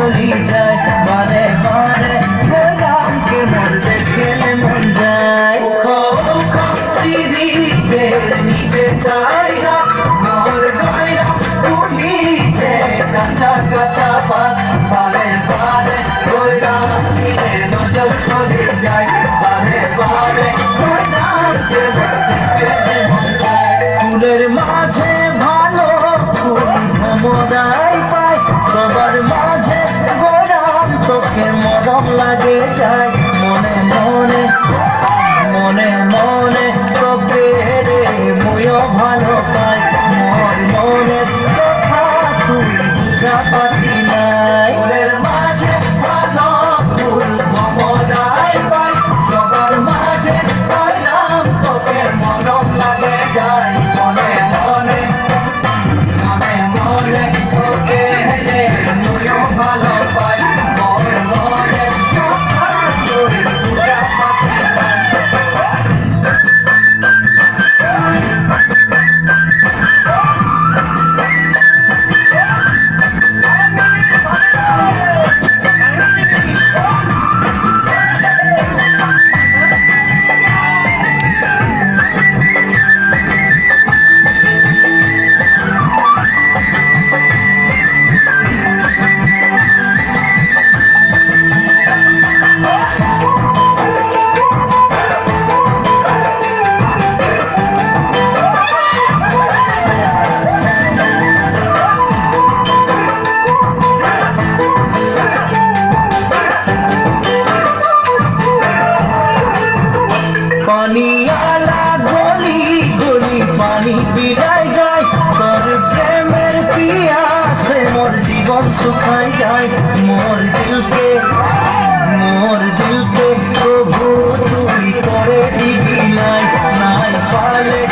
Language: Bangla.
চলি যায় বারে বারে গোলামকে মন দেখলে মন যায় চিরিছে নিচে চাই না মোর গায়রা তুলিছে কাঁচা কাঁচা পাত বারে বারে গোলামকে নজর চলে যায় বারে বারে গোলামকে মন দেখলে মন যায় ফুলের মাঝে ভালো ফুল ভ্রমরাই পায় সবার মাঝে গোলাম তোকে মরম লাগে যায় মনে মনে মনে মনে তোকে রে মুইও ভালো পাই মোর মনের কথা তুই বুঝা পাচ্ছি নাই ফুলের মাঝে ভালো ফুল ভ্রমরাই পায় সবার মাঝে গোলাম তোকে মরম লাগে যায় মনে মনে মনে মনে তোকে রে মুইও ভালো পাই মোর মনের কথা তুই বুঝা পাচ্ছি নাই পানিয়ালা গলি গলি পানি বিদায় যায় তোর প্রেমের পিয়াসে মোর জীবন শুকাই যায় মোর দিলকে প্রভু তুই করে দিবি নাই নাই পালে